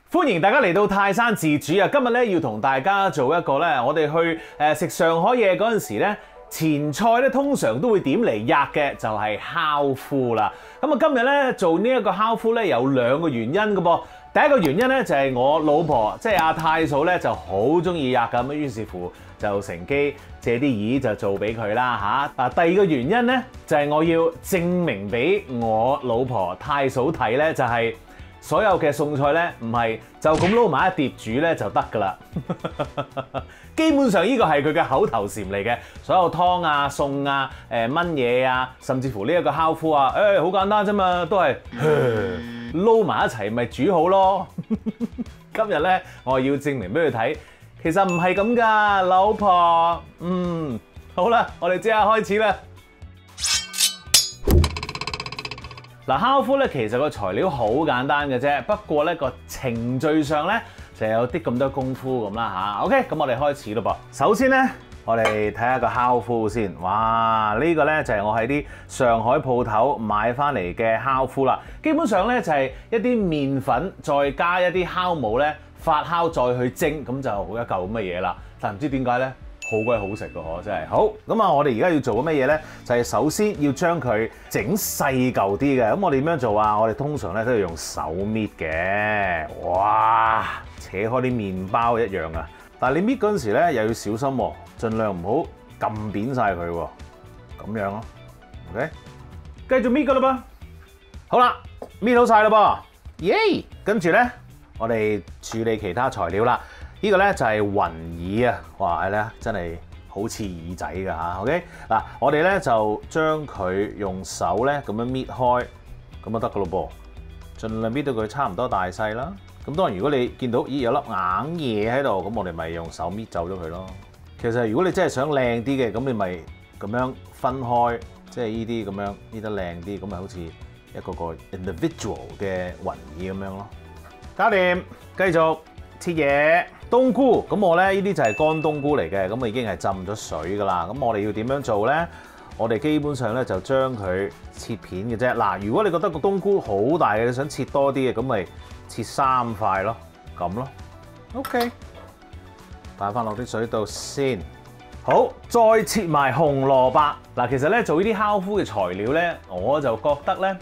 歡迎大家嚟到泰山自主啊！今日咧要同大家做一個咧，我哋去食上海嘢嗰陣時咧，前菜咧通常都會點嚟吔嘅，就係烤麩啦。咁啊，今日咧做呢一個烤麩咧有兩個原因嘅噃。第一個原因咧就係我老婆即係阿太嫂咧就好中意吔咁，於是乎就乘機借啲意就做俾佢啦嚇。第二個原因咧就係我要證明俾我老婆太嫂睇咧，就係所有嘅餸菜咧唔係就咁撈埋一碟煮咧就得㗎啦。基本上呢個係佢嘅口頭禪嚟嘅，所有湯啊、餸啊、炆嘢啊，甚至乎呢一個烤麩啊，好簡單啫嘛，都係撈埋一齊咪煮好咯。今日咧我要證明俾佢睇，其實唔係咁㗎，老婆。好啦，我哋即刻開始啦。嗱，烤麩咧其實個材料好簡單嘅啫，不過咧個程序上咧就有啲咁多功夫咁啦嚇。OK，咁我哋開始咯噃。首先咧，我哋睇下個烤麩先。哇，呢個咧就係我喺啲上海鋪頭買翻嚟嘅烤麩啦。基本上咧就係一啲麵粉再加一啲酵母咧發酵再去蒸，咁就好一嚿咁嘅嘢啦。但唔知點解咧？好鬼好食㗎嗬，真係好。咁啊，我哋而家要做嘅乜嘢咧？就係首先要將佢整細嚿啲嘅。咁我哋點樣做啊？我哋通常咧都要用手搣嘅。哇，扯開啲麵包一樣啊！但係你搣嗰陣時咧又要小心喎，盡量唔好撳扁晒佢喎。咁樣咯。OK， 繼續搣㗎啦噃。好啦，搣好晒啦噃。耶！跟住咧，我哋處理其他材料啦。呢個咧就係雲耳啊！哇，係咧真係好似耳仔㗎嚇。OK， 嗱，我哋咧就將佢用手咧咁樣搣開，咁就得㗎咯噃。盡量搣到佢差唔多大細啦。咁當然如果你見到咦有粒硬嘢喺度，咁我哋咪用手搣走咗佢咯。其實如果你真係想靚啲嘅，咁你咪咁樣分開，即係呢啲咁樣搣得靚啲，咁咪好似一個 individual 嘅雲耳咁樣咯。搞掂，繼續切嘢。冬菇，咁我咧呢啲就係乾冬菇嚟嘅，咁啊已經係浸咗水㗎啦。咁我哋要點樣做咧？我哋基本上咧就將佢切片嘅啫。嗱，如果你覺得個冬菇好大嘅，你想切多啲嘅，咁咪切3塊咯，咁咯。OK， 擺翻落啲水度先。好，再切埋紅蘿蔔。嗱，其實咧做呢啲烤麩嘅材料咧，我就覺得咧，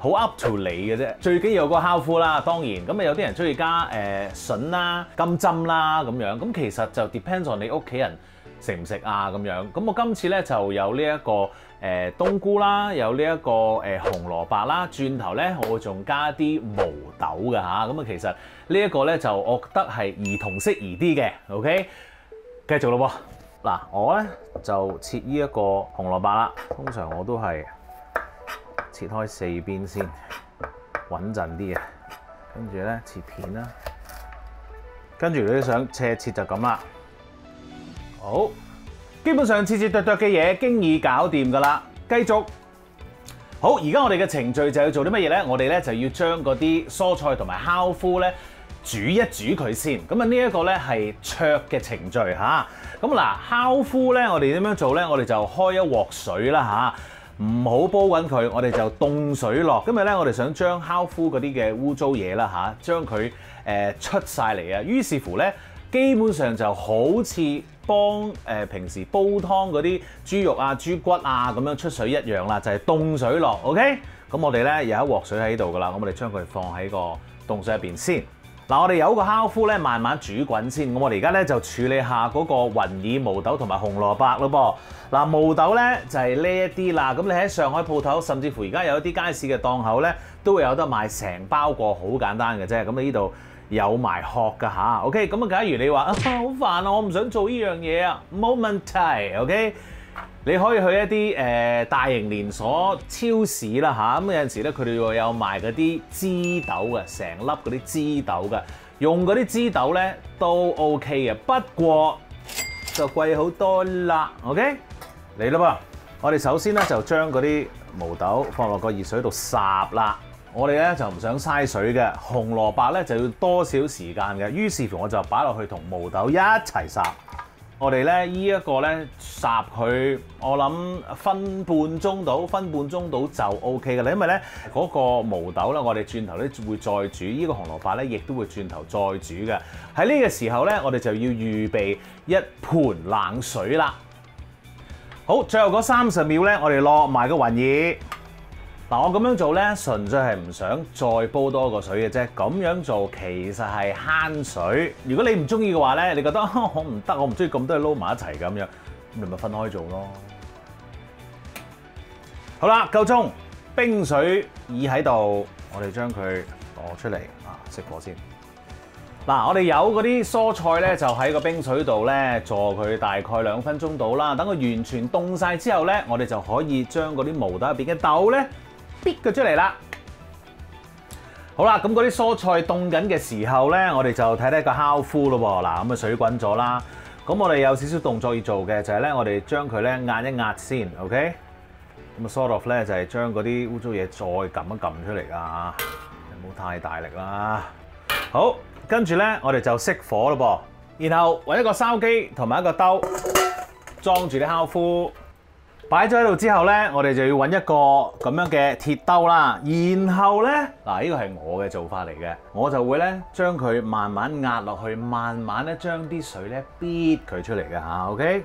好 up to 你嘅啫，最緊要有個烤麩啦，當然咁啊有啲人中意加筍啦、金針啦咁樣，咁其實就 depends on 你屋企人食唔食啊咁樣。咁我今次咧就有呢一個冬菇啦，有呢一個紅蘿蔔啦，轉頭咧我會仲加啲毛豆㗎嚇。咁啊其實呢一個咧就我覺得係兒童適宜啲嘅。OK， 繼續咯喎。嗱，我咧就切呢一個紅蘿蔔啦，通常我都係切開4邊先，穩陣啲嘅。跟住咧切片啦，跟住你想切就咁啦。好，基本上切剁嘅嘢經已搞掂㗎啦。繼續。好，而家我哋嘅程序就要做啲乜嘢咧？我哋咧就要將嗰啲蔬菜同埋烤麩咧煮一煮佢先。咁啊呢一個咧係灼嘅程序嚇。咁嗱，烤麩咧我哋點樣做咧？我哋就開一鑊水啦嚇。唔好煲滾佢，我哋就凍水落。今日咧，我哋想將烤麩嗰啲嘅污糟嘢啦嚇，將佢出晒嚟啊。於是乎咧，基本上就好似幫平時煲湯嗰啲豬肉啊、豬骨啊咁樣出水一樣啦，就係凍水落。OK， 咁我哋咧有一鑊水喺度噶啦，咁我哋將佢放喺個凍水入邊先。嗱，我哋有個烤麩咧，慢慢煮滾先。咁我哋而家咧就處理下嗰個雲耳、毛豆同埋紅蘿蔔咯噃。嗱，毛豆咧就係呢一啲啦。咁你喺上海鋪頭，甚至乎而家有一啲街市嘅檔口咧，都會有得賣成包個，好簡單嘅啫。咁你呢度有埋殼㗎吓。OK， 咁啊，假如你話好煩啊，我唔想做呢樣嘢啊，冇問題。OK， 你可以去一啲大型連鎖超市啦嚇，咁有陣時咧佢哋會有賣嗰啲枝豆嘅，成粒嗰啲枝豆嘅，用嗰啲枝豆咧都 OK 嘅，不過就貴好多啦。OK， 嚟啦噃，我哋首先咧就將嗰啲毛豆放落個熱水度烚啦。我哋咧就唔想嘥水嘅，紅蘿蔔咧就要多少時間嘅，於是乎我就擺落去同毛豆一齊烚。我哋咧依一個咧烚佢，我諗分半鐘到就 OK 嘅啦。因為咧嗰個毛豆咧，我哋轉頭咧會再煮，呢個紅蘿蔔咧亦都會轉頭再煮嘅。喺呢個時候咧，我哋就要預備一盤冷水啦。好，最後嗰30秒咧，我哋落埋個雲耳。嗱，我咁樣做咧，純粹係唔想再煲多個水嘅啫。咁樣做其實係慳水。如果你唔中意嘅話咧，你覺得我唔得，我唔中意咁多嘢撈埋一齊咁樣，咁你咪分開做咯。好啦，夠鐘，冰水已喺度，我哋將佢攞出嚟熄火先。嗱，我哋有嗰啲蔬菜咧，就喺個冰水度咧，坐佢大概2分鐘到啦。等佢完全凍晒之後咧，我哋就可以將嗰啲毛豆入邊嘅豆咧，搣佢出嚟啦。好啦，咁嗰啲蔬菜凍緊嘅時候咧，我哋就睇睇個烤夫咯喎。嗱，咁啊水滾咗啦。咁我哋有少少動作要做嘅，就係咧，我哋將佢咧壓一壓先 ，OK？ 咁啊 sort of 咧就係將嗰啲污糟嘢再撳一撳出嚟啊，唔好太大力啦。好。跟住咧，我哋就熄火咯噃，然後揾一個筲箕同埋一個兜，裝住啲烤夫，擺咗喺度之後咧，我哋就要揾一個咁樣嘅鐵兜啦。然後咧，嗱，呢個係我嘅做法嚟嘅，我就會咧將佢慢慢壓落去，慢慢咧將啲水咧逼佢出嚟嘅嚇 ，OK？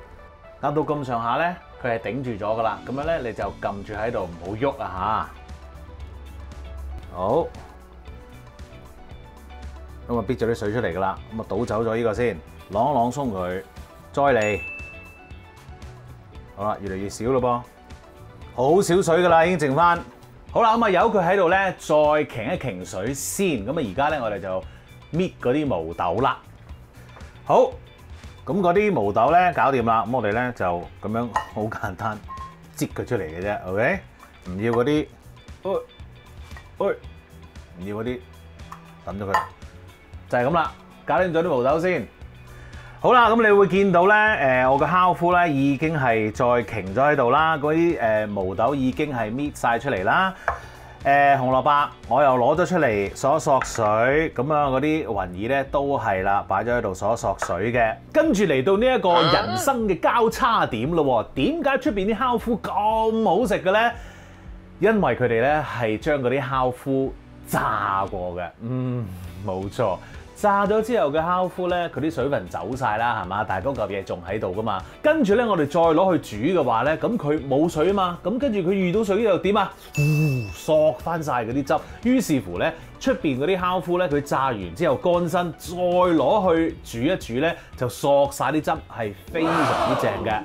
壓到咁上下咧，佢係頂住咗噶啦，咁樣咧你就撳住喺度唔好喐啊嚇。好。咁啊，逼咗啲水出嚟噶啦，咁啊倒走咗呢個先，啷一啷鬆佢，再嚟，好啦，越嚟越少咯噃，好少水噶啦，已經剩翻，好啦，咁啊由佢喺度咧，再擎一擎水先，咁啊而家咧我哋就搣嗰啲毛豆啦，好，咁嗰啲毛豆咧搞掂啦，咁我哋咧就咁樣好簡單擠佢出嚟嘅啫 ，OK？ 唔要嗰啲，唔要嗰啲，抌咗佢。就係咁啦，搞掂咗啲毛豆先。好啦，咁你會見到咧，我個烤夫咧已經係再擎咗喺度啦，嗰啲毛豆已經係搣晒出嚟啦。紅蘿蔔我又攞咗出嚟索一索水，咁啊嗰啲雲耳咧都係啦，擺咗喺度索一索水嘅。跟住嚟到呢一個人生嘅交叉點咯喎，點解出邊啲烤夫咁好食嘅咧？因為佢哋咧係將嗰啲烤夫炸過嘅，冇錯。炸咗之後嘅烤夫咧，佢啲水分走晒啦，係嘛？但係嗰嚿嘢仲喺度噶嘛。跟住咧，我哋再攞去煮嘅話咧，咁佢冇水啊嘛。咁跟住佢遇到水又點啊？索翻晒嗰啲汁。於是乎咧，出邊嗰啲烤夫咧，佢炸完之後乾身，再攞去煮一煮咧，就索晒啲汁，係非常之正嘅。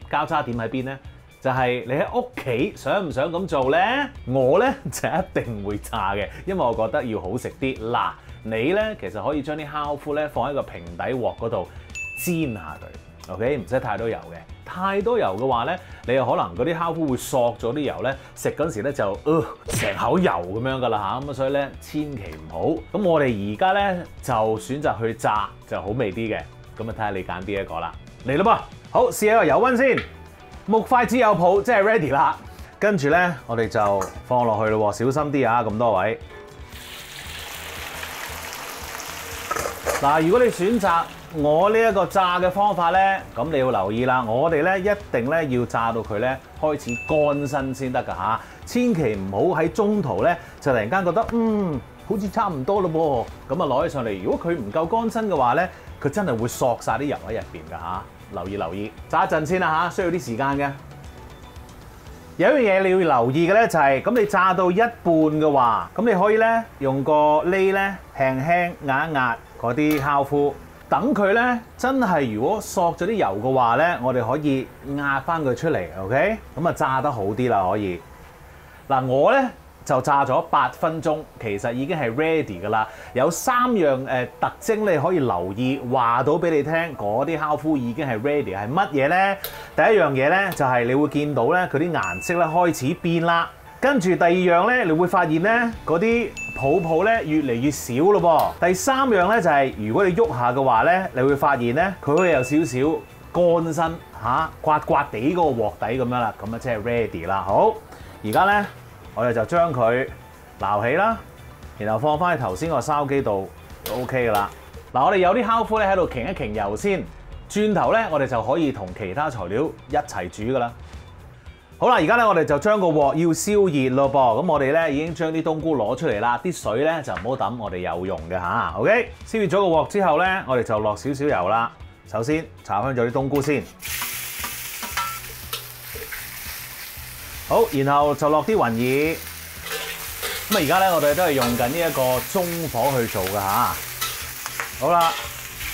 交叉點喺邊咧？就係你喺屋企想唔想咁做咧？我咧就一定會炸嘅，因為我覺得要好食啲。嗱，你咧其實可以將啲烤夫咧放喺個平底鑊嗰度煎下佢 ，OK？ 唔使太多油嘅，太多油嘅話咧，你又可能嗰啲烤夫會索咗啲油咧，食嗰陣時咧就成口油咁樣噶啦嚇，咁所以咧千祈唔好。咁我哋而家咧就選擇去炸就好味啲嘅，咁啊睇下你揀邊一個啦。嚟啦噃，好試下個油溫先。木筷子有泡，即係 ready 啦。跟住咧，我哋就放落去咯，小心啲啊！咁多位。嗱，如果你選擇我呢一個炸嘅方法咧，咁你要留意啦。我哋咧一定咧要炸到佢咧開始乾身先得㗎嚇，千祈唔好喺中途咧就突然間覺得好似差唔多咯噃，咁啊攞起上嚟。如果佢唔夠乾身嘅話咧，佢真係會索晒啲油喺入邊㗎嚇。留意，炸一陣先啦嚇，需要啲時間嘅。有一樣嘢你要留意嘅咧，就係咁你炸到一半嘅話，咁你可以咧用個鐳咧輕輕壓一壓嗰啲烤夫，等佢咧真係如果索咗啲油嘅話咧，我哋可以壓翻佢出嚟 ，OK？ 咁啊炸得好啲啦，可以。嗱，我咧就炸咗8分鐘，其實已經係 ready 噶啦。有3樣特徵你可以留意，話到俾你聽，嗰啲烤夫已經係 ready 係乜嘢咧？第一樣嘢咧就係你會見到咧佢啲顏色咧開始變啦。跟住第二樣咧，你會發現咧嗰啲泡泡咧越嚟越少咯噃。第三樣咧就係如果你喐下嘅話咧，你會發現咧佢會有少少乾身刮刮地嗰個鑊底咁樣啦。咁啊即係 ready 啦。好，而家咧。我哋就將佢撈起啦，然後放翻去頭先個筲箕度就 OK 噶啦。嗱，我哋有啲烤夫咧喺度擎一擎油先，轉頭咧，我哋就可以同其他材料一齊煮噶啦。好啦，而家咧我哋就將個鑊要燒熱咯噃。咁我哋咧已經將啲冬菇攞出嚟啦，啲水咧就唔好抌，我哋有用嘅嚇。OK， 燒熱咗個鑊之後咧，我哋就落少少油啦。首先炒香咗啲冬菇先，好，然後就落啲雲耳。咁而家咧我哋都係用緊呢一個中火去做嘅嚇。好啦，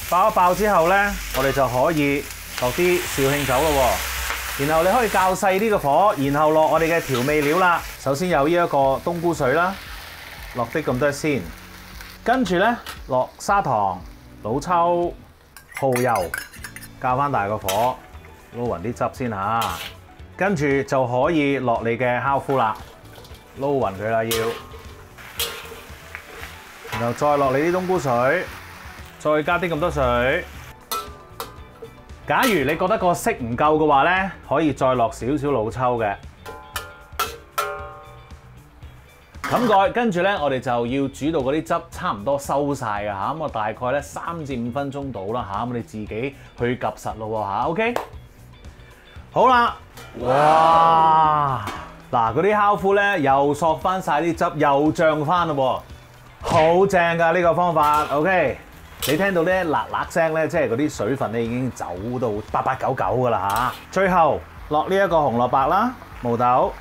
爆一爆之後咧，我哋就可以落啲紹興酒咯喎。然後你可以較細啲嘅火，然後落我哋嘅調味料啦。首先有呢一個冬菇水啦，落啲咁多先。跟住咧落砂糖、老抽、蠔油，較翻大個火，撈勻啲汁先嚇。跟住就可以落你嘅烤麩啦，撈勻佢啦要。然後再落你啲冬菇水，再加啲咁多水。假如你覺得個色唔夠嘅話咧，可以再落少少老抽嘅。冚蓋，跟住咧我哋就要煮到嗰啲汁差唔多收晒㗎嚇，咁我大概咧3至5分鐘到啦嚇，咁你自己去及實咯喎嚇 ，OK？ 好啦，哇！嗱，嗰啲烤麩咧又索翻晒啲汁，又漲翻咯喎，好正㗎呢個方法 ，OK？你聽到咧辣辣聲咧，即係嗰啲水分咧已經走到899㗎啦嚇。最後落呢一個紅蘿蔔啦、毛豆，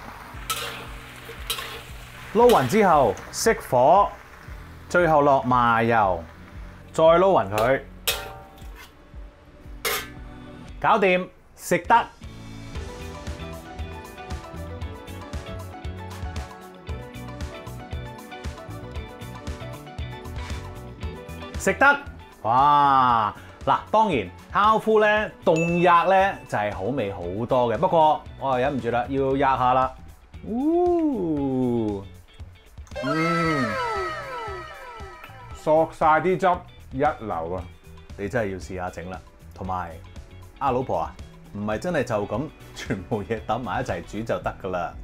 撈勻之後熄火，最後落麻油，再撈勻佢，搞掂，食得。食得，哇！嗱，當然烤麩咧凍壓咧就係好味好多嘅，不過我又忍唔住啦，要壓下啦。索晒啲汁一流啊！你真係要試下整啦。同埋老婆啊，唔係真係就咁全部嘢揼埋一齊煮就得㗎啦。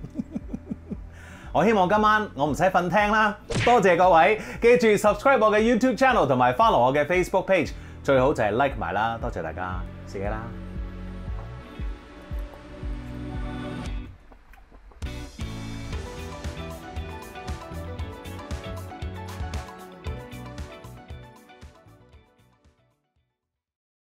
我希望今晚我唔使瞓廳啦，多謝各位，記住 subscribe 我嘅 YouTube channel 同埋 follow 我嘅 Facebook page， 最好就係 like 埋啦，多謝大家，試下啦。